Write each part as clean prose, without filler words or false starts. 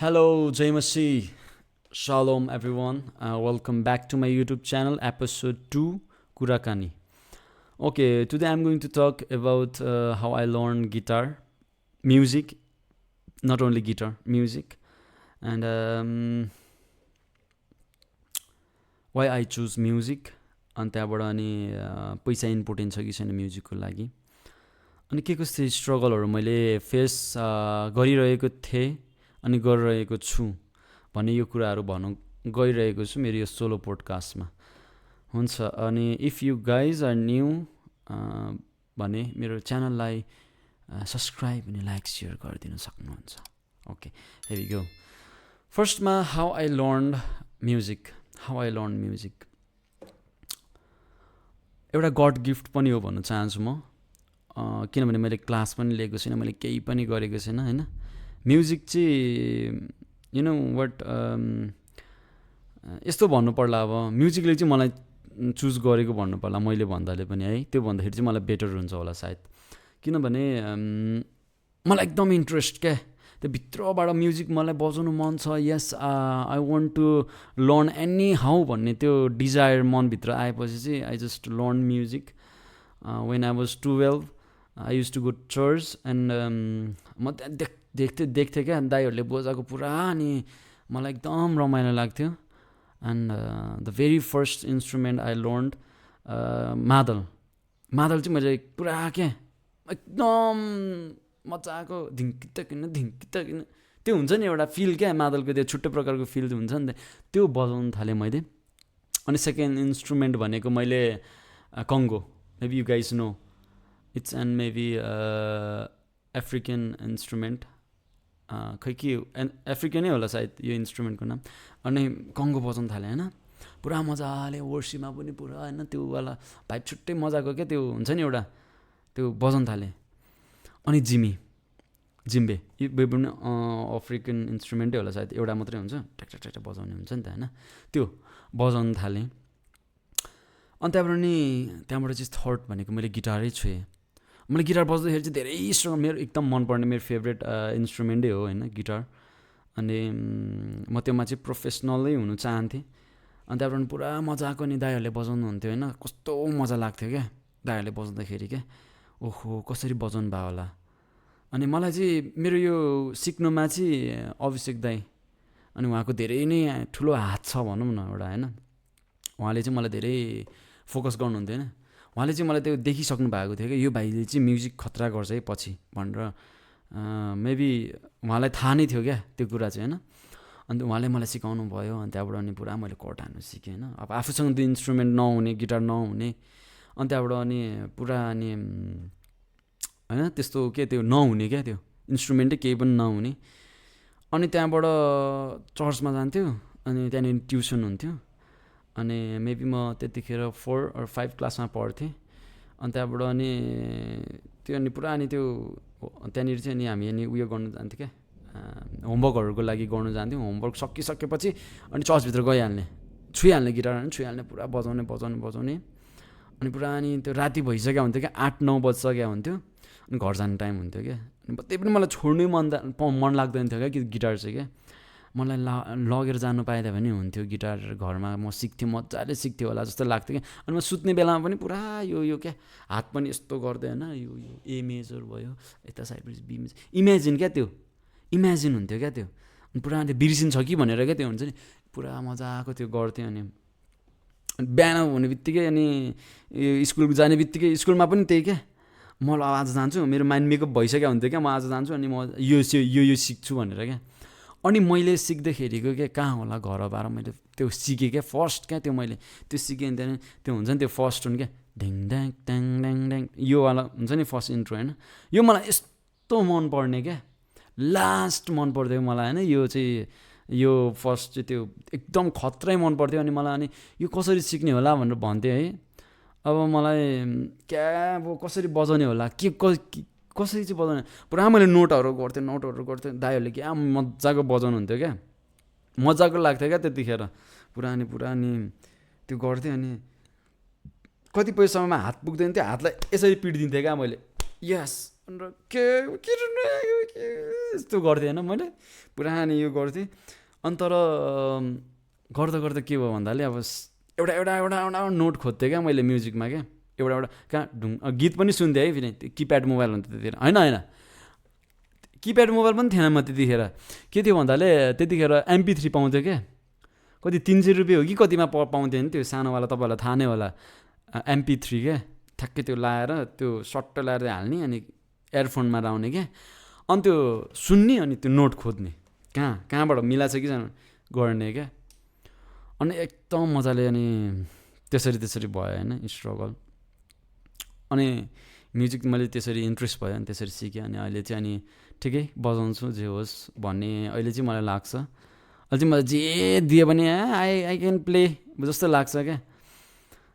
Hello, Jamasi. Shalom, everyone. Welcome back to my YouTube channel, episode 2, Kurakani. Okay, today I'm going to talk about how I learned guitar, music, not only guitar, music, and why I choose music. अनि त्यहाँबाट अनि पैसा important छ कि छैन म्युजिकको लागि अनि के कस्तो स्ट्रगलहरू मैले फेस गरिरहेको थिएँ अनि गरिरहेको छु भन्ने यो कुराहरू भन्न गइरहेको छु मेरो यो सोलो पोडकास्टमा हुन्छ अनि if you guys are new भने मेरो च्यानललाई सब्सक्राइब अनि लाइक सेयर गरिदिन सक्नुहुन्छ ओके हियर वी गो फर्स्टमा हाउ आई लर्न म्युजिक एउटा गड गिफ्ट पनि हो भन्न चाहन्छु म किनभने मैले क्लास पनि लिएको छैन मैले केही पनि गरेको छैन हैन म्युजिक चाहिँ यु नो वाट यस्तो भन्नु पर्ला अब म्युजिकले चाहिँ मलाई चुज गरेको भन्नु पर्ला मैले भन्दाले पनि है त्यो भन्दाखेरि चाहिँ मलाई बेटर हुन्छ होला सायद किनभने मलाई एकदम इन्ट्रेस्ट क्या त्यो भित्रबाट म्युजिक मलाई बजाउनु मन छ yes I want to learn anyhow भन्ने त्यो डिजायर मनभित्र आएपछि चाहिँ I just learn music when I was 12 I use to go church and म देख्थेँ क्या दाइहरूले बजाएको पुरा अनि मलाई एकदम रमाइलो लाग्थ्यो and the very first instrument I learn मादल चाहिँ मैले पुरा क्या एकदम मजाको धिङ्कित किन त्यो हुन्छ नि एउटा फिल क्या मादलको त्यो छुट्टै प्रकारको फिल हुन्छ नि त्यो बजाउनु थालेँ मैले अनि सेकेन्ड इन्स्ट्रुमेन्ट भनेको मैले conga maybe you guys know it's and maybe African instrument खै के अफ्रिकनै होला सायद यो इन्स्ट्रुमेन्टको नाम अनि कङ्गो बजाउनु थालेँ होइन पुरा मजाले वर्सीमा पनि पुरा होइन त्यो वाला भाइब छुट्टै मजाको क्या त्यो हुन्छ नि एउटा त्यो बजाउनु थालेँ अनि जिम्बे यो पनि अफ्रिकन इन्स्ट्रुमेन्टै होला सायद एउटा मात्रै हुन्छ ट्याक्ट्याक बजाउने हुन्छ नि त होइन त्यो बजाउनु थालेँ अनि त्यहाँबाट चाहिँ थर्ड भनेको मैले गिटारै छोएँ मैले गिटार बज्दाखेरि चाहिँ धेरै स्ट्रङ मेरो एकदम मनपर्ने मेरो फेभरेट इन्स्ट्रुमेन्टै हो होइन गिटार अनि म त्योमा चाहिँ प्रोफेसनलै हुनु चाहन्थेँ अनि त्यहाँबाट पुरा मजाको नि दाइहरूले बजाउनु हुन्थ्यो होइन कस्तो मजा लाग्थ्यो क्या दाइहरूले बजाउँदाखेरि क्या ओहो कसरी बजाउनु भयो होला अनि मलाई चाहिँ मेरो यो सिक्नुमा चाहिँ अभिषेक दाइ अनि उहाँको धेरै नै ठुलो हात छ भनौँ न एउटा होइन उहाँले चाहिँ मलाई धेरै फोकस गर्नुहुन्थ्यो होइन उहाँले चाहिँ मलाई त्यो देखिसक्नु भएको थियो कि यो भाइले चाहिँ म्युजिक खतरा गर्छ है पछि भनेर मेबी उहाँलाई थाहा नै थियो क्या त्यो कुरा चाहिँ होइन अन्त उहाँले मलाई सिकाउनु भयो अनि त्यहाँबाट अनि पुरा मैले कर्ड हान्नु सिकेँ होइन अब आफूसँग त्यो इन्स्ट्रुमेन्ट नहुने गिटार नहुने अनि त्यहाँबाट अनि पुरा अनि होइन त्यस्तो के त्यो नहुने क्या त्यो इन्स्ट्रुमेन्टै केही पनि नहुने अनि त्यहाँबाट चर्चमा जान्थ्यो अनि त्यहाँनिर ट्युसन हुन्थ्यो अनि मेबी म त्यतिखेर 4 or 5 क्लासमा पढ्थेँ अनि त्यहाँबाट अनि त्यो अनि पुरा अनि त्यो त्यहाँनिर चाहिँ अनि हामी अनि उयो गर्नु जान्थ्यो क्या होमवर्कहरूको लागि गर्नु जान्थ्यौँ होमवर्क सकिसकेपछि अनि चर्चभित्र गइहाल्ने छुइहाल्ने गिटार छुइहाल्ने पुरा बजाउने अनि पुरा अनि त्यो राति भइसक्यो हुन्थ्यो क्या 8-9 बजिसक्यो हुन्थ्यो अनि घर जाने टाइम हुन्थ्यो क्या अनि त्यही पनि मलाई छोड्नै मन लाग्दैन थियो क्या गिटार चाहिँ क्या मलाई लगेर जानु पाएन भने हुन्थ्यो गिटार घरमा म सिक्थेँ मजाले सिक्थेँ होला जस्तो लाग्थ्यो क्या अनि म सुत्ने बेलामा पनि पुरा यो क्या हात पनि यस्तो गर्दै होइन यो ए मेजर भयो यता साइड बी मेजर इमेजिन हुन्थ्यो क्या त्यो अनि पुरा त्यो बिर्सिन्छ कि भनेर क्या त्यो हुन्छ नि पुरा मजाको त्यो गर्थ्यो अनि बिहान हुने बित्तिकै अनि स्कुल जाने बित्तिकै स्कुलमा पनि त्यही क्या म आज जान्छु मेरो माइन्ड मेकअप भइसक्यो हुन्थ्यो क्या म आज जान्छु अनि म यो सिक्छु भनेर क्या अनि मैले सिक्दाखेरिको क्या कहाँ होला घरबाट मैले त्यो सिकेँ क्या फर्स्ट क्या त्यो मैले त्यो सिकेँ अनि त्यहाँदेखि त्यो हुन्छ नि त्यो फर्स्ट टुन क्या ढ्याङ ड्याङ ट्याङ ड्याङ ड्याङ योवाला हुन्छ नि फर्स्ट इन्ट्रो होइन यो मलाई यस्तो मनपर्ने क्या लास्ट मन पर्थ्यो मलाई होइन यो चाहिँ यो फर्स्ट चाहिँ त्यो एकदम खत्रै मन पर्थ्यो अनि मलाई अनि यो कसरी सिक्ने होला भनेर भन्थेँ है अब मलाई क्या अब कसरी बजाउने होला कसरी चाहिँ बजाउने पुरा मैले नोटहरू गर्थेँ दाइहरूले क्या मजाको बजाउनु हुन्थ्यो क्या मजाको लाग्थ्यो क्या त्यतिखेर पुरा अनि त्यो गर्थेँ अनि कतिपय समयमा हात पुग्दैन थियो हातलाई यसरी पिटिदिन्थेँ क्या मैले यस भनेर के यस्तो गर्थेँ होइन मैले पुरानो यो गर्थेँ। अनि तर गर्दा गर्दा के भयो भन्दाले अब एउटा एउटा एउटा एउटा नोट खोज्थेँ क्या मैले म्युजिकमा क्या, एउटा एउटा कहाँ गीत पनि सुन्थेँ है फेरि। किप्याड मोबाइल हुन्थ्यो त्यतिखेर, होइन किप्याड मोबाइल पनि थिएन म त्यतिखेर। के थियो भन्दाले त्यतिखेर MP3 पाउँथ्यो क्या, कति 300 रुपियाँ हो कि कतिमा पाउँथ्यो नि त्यो सानोवाला, तपाईँहरूलाई थाहा नै होला MP3 क्या। ठ्याक्कै त्यो लाएर त्यो सट्ट लाएर हाल्ने अनि एयरफोनमा लाउने क्या, अनि त्यो सुन्ने अनि त्यो नोट खोज्ने कहाँबाट मिलाएको छ कि गर्ने क्या। अनि एकदम मजाले अनि त्यसरी भयो होइन स्ट्रगल। अनि म्युजिक मैले त्यसरी इन्ट्रेस्ट भयो अनि त्यसरी सिकेँ। अनि अहिले चाहिँ अनि ठिकै बजाउँछु जे होस् भन्ने अहिले चाहिँ मलाई लाग्छ। अहिले चाहिँ मलाई जे दियो भने आई क्यान प्ले जस्तो लाग्छ क्या।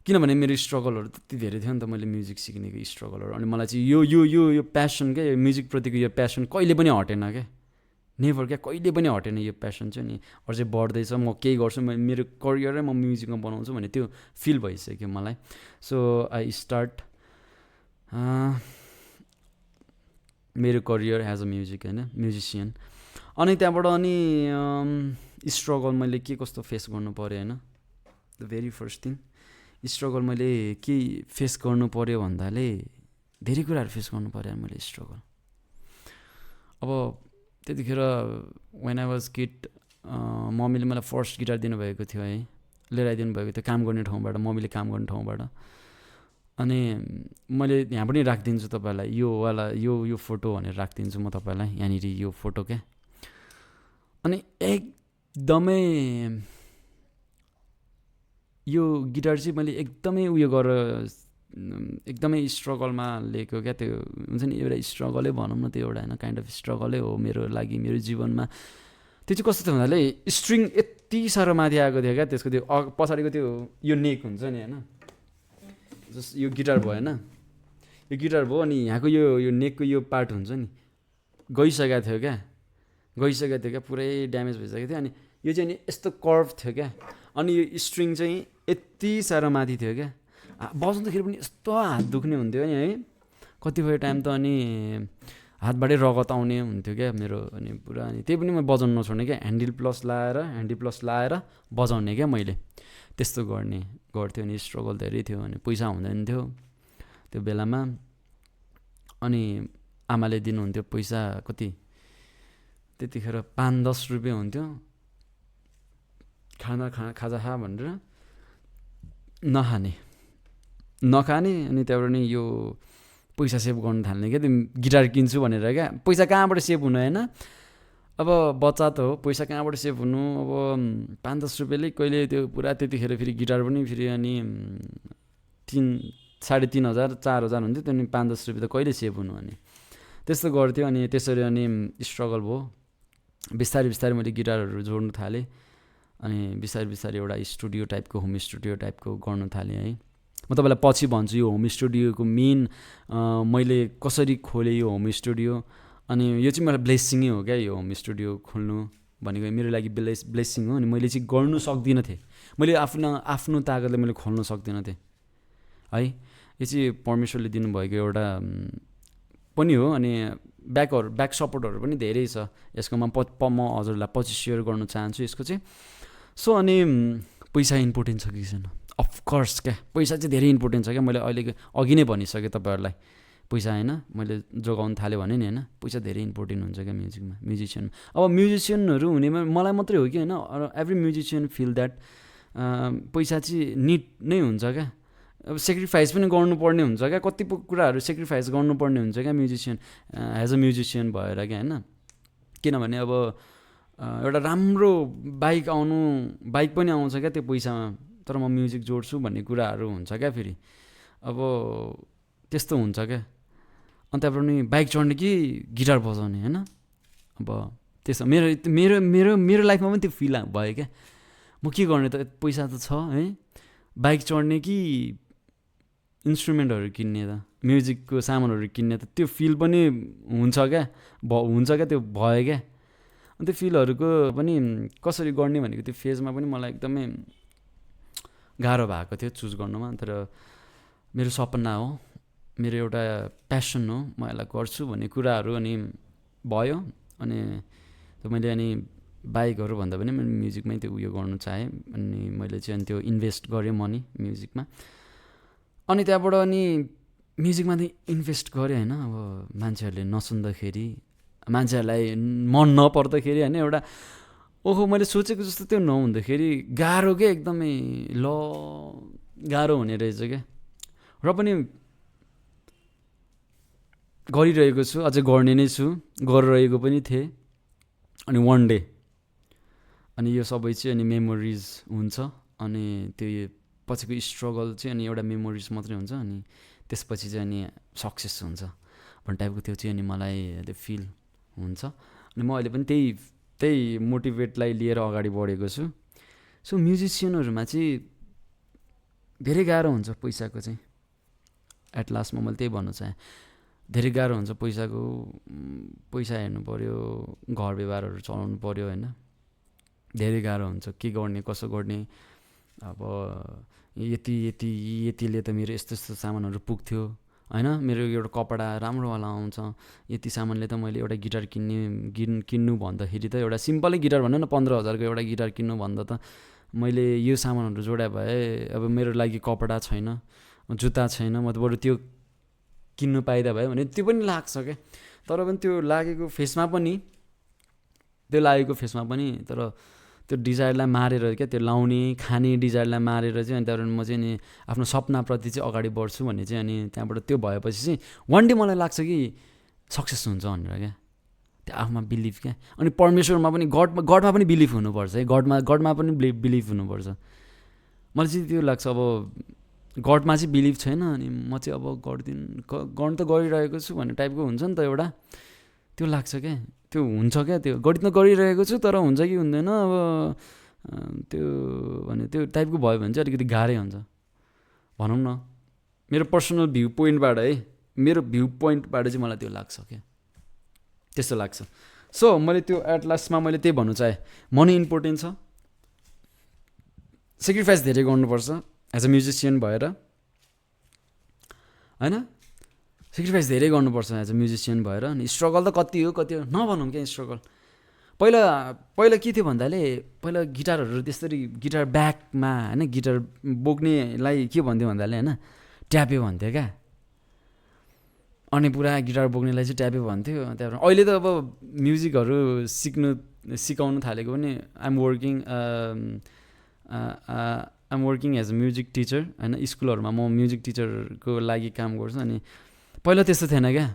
किनभने मेरो स्ट्रगलहरू त्यति धेरै थियो नि त, मैले म्युजिक सिक्नेको स्ट्रगलहरू। अनि मलाई चाहिँ यो यो यो यो प्यासन क्या, यो म्युजिकप्रतिको यो प्यासन कहिले पनि हटेन क्या, नेभर क्या, कहिले पनि हटेन यो प्यासन चाहिँ। नि अझै बढ्दैछ, म केही गर्छु, मेरो करियरै म म्युजिकमा बनाउँछु भने त्यो फिल भइसक्यो मलाई। सो आई स्टार्ट मेरो करियर एज अ म्युजिक होइन, म्युजिसियन। अनि त्यहाँबाट अनि स्ट्रगल मैले के कस्तो फेस गर्नु पऱ्यो होइन। The very first thing struggle मैले के फेस गर्नु पऱ्यो भन्दाले धेरै कुराहरू फेस गर्नु पऱ्यो मैले स्ट्रगल। अब त्यतिखेर वेन आई वाज किड मम्मीले मलाई फर्स्ट गिटार दिनुभएको थियो है, लिएर आइदिनु भएको थियो काम गर्ने ठाउँबाट, मम्मीले काम गर्ने ठाउँबाट। अनि मैले यहाँ पनि राखिदिन्छु तपाईँलाई यो फोटो भनेर राखिदिन्छु म तपाईँलाई यहाँनिर यो फोटो क्या। अनि एकदमै यो गिटार चाहिँ मैले एकदमै उयो गरेर एकदमै स्ट्रगलमा लिएको क्या। त्यो हुन्छ नि एउटा स्ट्रगलै भनौँ न, त्यो एउटा होइन काइन्ड अफ स्ट्रगलै हो मेरो लागि, मेरो जीवनमा। त्यो चाहिँ कस्तो थियो भन्दाले स्ट्रिङ यति साह्रो माथि आएको थियो क्या, त्यसको त्यो पछाडिको त्यो यो नेक हुन्छ नि होइन, जस्ट यो गिटार भयो होइन, यो गिटार भयो अनि यहाँको यो नेकको यो पार्ट हुन्छ नि गइसकेको थियो क्या, पुरै ड्यामेज भइसकेको थियो। अनि यो चाहिँ नि यस्तो कर्भ थियो क्या, अनि यो स्ट्रिङ चाहिँ यति साह्रो माथि थियो क्या, बजाउँदाखेरि पनि यस्तो हात दुख्ने हुन्थ्यो नि है कतिपय टाइम त। अनि हातबाटै रगत आउने हुन्थ्यो क्या मेरो, अनि पुरा। अनि त्यही पनि म बजाउनु नछोड्ने क्या, ह्यान्डल प्लस लाएर बजाउने क्या मैले, त्यस्तो गर्थ्यो। अनि स्ट्रगल धेरै थियो, अनि पैसा हुँदैन थियो त्यो बेलामा। अनि आमाले दिनुहुन्थ्यो पैसा कति त्यतिखेर 5-10 रुपियाँ हुन्थ्यो, खाजा खा भनेर नखाने। अनि त्यहाँबाट नि यो पैसा सेभ गर्नु थाल्ने क्या, त्यो गिटार किन्छु भनेर क्या। पैसा कहाँबाट सेभ हुनु होइन, अब बच्चा त हो, पैसा कहाँबाट सेभ हुनु। अब 5-10 रुपियाँले कहिले त्यो पुरा, त्यतिखेर फेरि गिटार पनि फेरि अनि 3,500 4,000 हुन्थ्यो, त्यहाँदेखि 5-10 रुपियाँ त कहिले सेभ हुनु। अनि त्यस्तो गर्थ्यो। अनि त्यसरी अनि स्ट्रगल भयो, बिस्तारै मैले गिटारहरू जोड्नु थालेँ। अनि बिस्तारै एउटा स्टुडियो टाइपको, होम स्टुडियो टाइपको गर्नु थालेँ है। म तपाईँलाई पछि भन्छु यो होम स्टुडियोको मेन मैले कसरी खोलेँ यो होम स्टुडियो। अनि यो चाहिँ मलाई ब्लेसिङै हो क्या, यो होम स्टुडियो खोल्नु भनेको मेरो लागि ब्लेसिङ हो। अनि मैले चाहिँ गर्नु सक्दिनँ थिएँ, मैले आफ्नो तागतले मैले खोल्नु सक्दिनँ थिएँ है। यो चाहिँ परमेश्वरले दिनुभएको एउटा पनि हो। अनि ब्याक सपोर्टहरू पनि धेरै छ यसको। म हजुरलाई पछि सेयर गर्न चाहन्छु यसको चाहिँ। सो अनि पैसा इम्पोर्टेन्ट छ कि छैन, अफकोर्स क्या, पैसा चाहिँ धेरै इम्पोर्टेन्ट छ क्या। मैले अघि नै भनिसकेँ तपाईँहरूलाई, पैसा होइन मैले जोगाउनु थाल्यो भने नि होइन, पैसा धेरै इम्पोर्टेन्ट हुन्छ क्या म्युजिसियनमा। अब म्युजिसियनहरू हुनेमा मलाई मात्रै हो कि होइन, एभ्री म्युजिसियन फिल द्याट पैसा चाहिँ निड नै हुन्छ क्या। अब सेक्रिफाइस पनि गर्नुपर्ने हुन्छ क्या, कति कुराहरू सेक्रिफाइस गर्नुपर्ने हुन्छ क्या म्युजिसियन एज अ म्युजिसियन भएर क्या होइन। किनभने अब एउटा राम्रो बाइक पनि आउँछ क्या त्यो पैसामा, तर म म्युजिक जोड्छु भन्ने कुराहरू हुन्छ क्या फेरि। अब त्यस्तो हुन्छ क्या। अनि त्यहाँबाट नि बाइक चढ्ने कि गिटार बजाउने होइन। अब त्यसो मेरो लाइफमा पनि त्यो फिल भयो क्या। म के गर्ने त, पैसा त छ है, बाइक चढ्ने कि इन्स्ट्रुमेन्टहरू किन्ने त, म्युजिकको सामानहरू किन्ने त, त्यो फिल पनि हुन्छ क्या, त्यो भयो क्या। अनि त्यो फिलहरूको पनि कसरी गर्ने भनेको त्यो फेजमा पनि मलाई एकदमै गाह्रो भएको थियो चुज गर्नुमा। तर मेरो सपना हो मेरो एउटा प्यासन हो, म यसलाई गर्छु भन्ने कुराहरू अनि भयो। अनि मैले अनि बाइकहरू भन्दा पनि मैले म्युजिकमै त्यो उयो गर्नु चाहेँ। अनि मैले चाहिँ अनि त्यो इन्भेस्ट गरेँ मनी म्युजिकमा। अनि त्यहाँबाट अनि म्युजिकमा चाहिँ इन्भेस्ट गरेँ होइन। अब मान्छेहरूले नसुन्दाखेरि, मान्छेहरूलाई मन नपर्दाखेरि होइन, एउटा ओहो मैले सोचेको जस्तो त्यो नहुँदाखेरि गाह्रो क्या, एकदमै गाह्रो हुने रहेछ क्या। र पनि गरिरहेको छु, अझै गर्ने नै छु, गरिरहेको पनि थिएँ। अनि वान डे अनि यो सबै चाहिँ अनि मेमोरिज हुन्छ। अनि त्यो पछिको स्ट्रगल चाहिँ अनि एउटा मेमोरिज मात्रै हुन्छ। अनि त्यसपछि चाहिँ अनि सक्सेस हुन्छ भन्ने टाइपको त्यो चाहिँ अनि मलाई त्यो फिल हुन्छ। अनि म अहिले पनि त्यही मोटिभेटलाई लिएर अगाडि बढेको छु। सो म्युजिसियनहरूमा चाहिँ धेरै गाह्रो हुन्छ पैसाको चाहिँ। एट लास्टमा मैले त्यही भन्न चाहेँ, धेरै गाह्रो हुन्छ पैसाको। पैसा हेर्नु पऱ्यो, घर व्यवहारहरू चलाउनु पऱ्यो होइन, धेरै गाह्रो हुन्छ। के गर्ने कसो गर्ने, अब यतिले त मेरो यस्तो सामानहरू पुग्थ्यो होइन। मेरो एउटा कपडा राम्रोवाला आउँछ, यति सामानले त मैले एउटा गिटार किन्नु भन्दाखेरि त एउटा सिम्पलै गिटार भन्नु न 15,000को एउटा गिटार किन्नु भन्दा त मैले यो सामानहरू जोड्या भए अब मेरो लागि कपडा छैन, जुत्ता छैन, म त बरु त्यो किन्नु पाइदा भयो भने त्यो पनि लाग्छ क्या। तर पनि त्यो लागेको फेसमा पनि तर त्यो डिजायरलाई मारेर क्या, त्यो लाउने खाने डिजायरलाई मारेर चाहिँ अनि त्यहाँबाट म चाहिँ नि आफ्नो सपनाप्रति चाहिँ अगाडि बढ्छु भन्ने चाहिँ। अनि त्यहाँबाट त्यो भएपछि चाहिँ वान डे मलाई लाग्छ कि सक्सेस हुन्छ भनेर क्या, त्यो आफूमा बिलिभ क्या। अनि परमेश्वरमा पनि गडमा पनि बिलिभ हुनुपर्छ है, गडमा पनि बिलिभ हुनुपर्छ। मलाई चाहिँ त्यो लाग्छ। अब गडमा चाहिँ बिलिभ छैन अनि म चाहिँ अब गर्नु त गरिरहेको छु भन्ने टाइपको हुन्छ नि त एउटा, त्यो लाग्छ क्या। त्यो हुन्छ क्या, त्यो गरिरहेको छु तर हुन्छ कि हुँदैन अब त्यो भने त्यो टाइपको भयो भने चाहिँ अलिकति गाह्रै हुन्छ भनौँ न। मेरो पर्सनल भ्यू पोइन्टबाट चाहिँ मलाई त्यो लाग्छ क्या, त्यस्तो लाग्छ। सो मैले त्यो एट लास्टमा मैले त्यही भन्नु चाहेँ, मनी इम्पोर्टेन्ट छ, सेक्रिफाइस धेरै गर्नुपर्छ एज अ म्युजिसियन भएर होइन। सेक्रिफाइस धेरै गर्नुपर्छ एज अ म्युजिसियन भएर। अनि स्ट्रगल त कति हो नभनौँ क्या स्ट्रगल। पहिला के थियो भन्दाले, पहिला गिटारहरू त्यसरी गिटार ब्याकमा होइन, गिटार बोक्नेलाई के भन्थ्यो भन्दाले होइन, ट्यापे भन्थ्यो क्या। अनि पुरा गिटार बोक्नेलाई चाहिँ ट्यापे भन्थ्यो। त्यहाँबाट अहिले त अब म्युजिकहरू सिकाउनु थालेको पनि I'm working as a music teacher होइन। स्कुलहरूमा म म्युजिक टिचरको लागि काम गर्छु। अनि पहिला त्यस्तो थिएन क्या,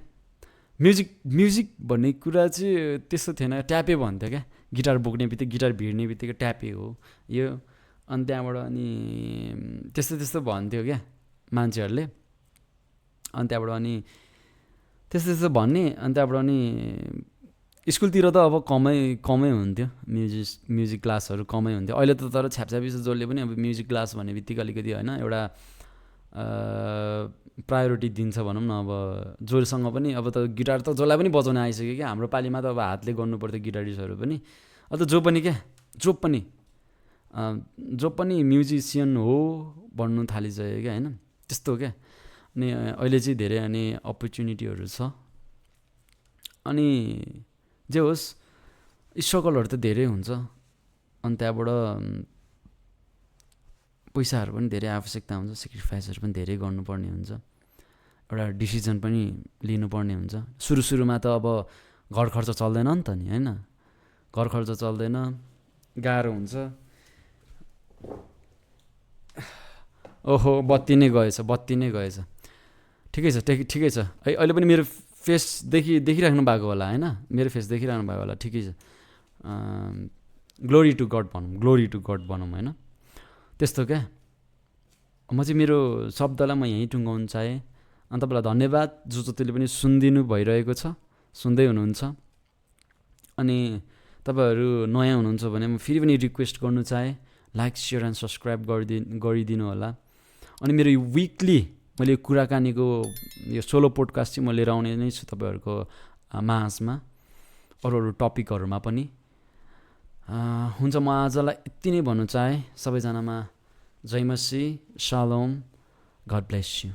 म्युजिक भन्ने कुरा चाहिँ त्यस्तो थिएन, ट्यापे भन्थ्यो क्या। गिटार बोक्ने बित्तिकै, गिटार भिड्ने बित्तिकै ट्यापे हो यो। अनि त्यहाँबाट अनि त्यस्तो भन्थ्यो क्या मान्छेहरूले। अनि त्यहाँबाट अनि त्यस्तो भन्ने। अनि त्यहाँबाट अनि स्कुलतिर त अब कमै हुन्थ्यो, म्युजिक क्लासहरू कमै हुन्थ्यो। अहिले त तर छ्यापछ्यापी जसले पनि अब म्युजिक क्लास भन्ने बित्तिकै अलिकति होइन एउटा प्रायोरिटी दिन्छ भनौँ न। अब जोसँग पनि अब त गिटार त जसलाई पनि बजाउन आइसक्यो क्या। हाम्रो पालिमा त अब हातले गर्नुपर्थ्यो गिटारिस्टहरू पनि, अब त जो पनि म्युजिसियन हो भन्नु थालिसक्यो क्या होइन, त्यस्तो क्या। अनि अहिले चाहिँ धेरै अनि अपर्च्युनिटीहरू छ। अनि जे होस् स्ट्रगलहरू त धेरै हुन्छ। अनि त्यहाँबाट पैसाहरू पनि धेरै आवश्यकता हुन्छ, सेक्रिफाइसहरू पनि धेरै गर्नुपर्ने हुन्छ, एउटा डिसिजन पनि लिनुपर्ने हुन्छ। सुरुमा त अब घर खर्च चल्दैन नि त नि होइन, घर खर्च चल्दैन, गाह्रो हुन्छ। ओहो बत्ती नै गएछ। ठिकै छ। अहिले पनि मेरो फेस देखिराख्नु भएको होला होइन, मेरो फेस देखिराख्नु भएको होला, ठिकै छ। ग्लोरी टु गड भनौँ होइन, त्यस्तो क्या। म चाहिँ मेरो शब्दलाई म यहीँ टुङ्गाउनु चाहेँ। अनि तपाईँलाई धन्यवाद जतिले पनि सुनिदिनु भइरहेको छ, सुन्दै हुनुहुन्छ। अनि तपाईँहरू नयाँ हुनुहुन्छ भने म फेरि पनि रिक्वेस्ट गर्नु चाहेँ, लाइक सेयर एन्ड सब्सक्राइब गरिदिनु होला। अनि मेरो विकली मैले कुराकानीको यो सोलो पोडकास्ट चाहिँ म लिएर आउने नै छु तपाईँहरूको माझमा, अरू टपिकहरूमा पनि हुन्छ। म आजलाई यति नै भन्नु चाहेँ। सबैजनामा जय मसी, शालोम, गड ब्लेस यु।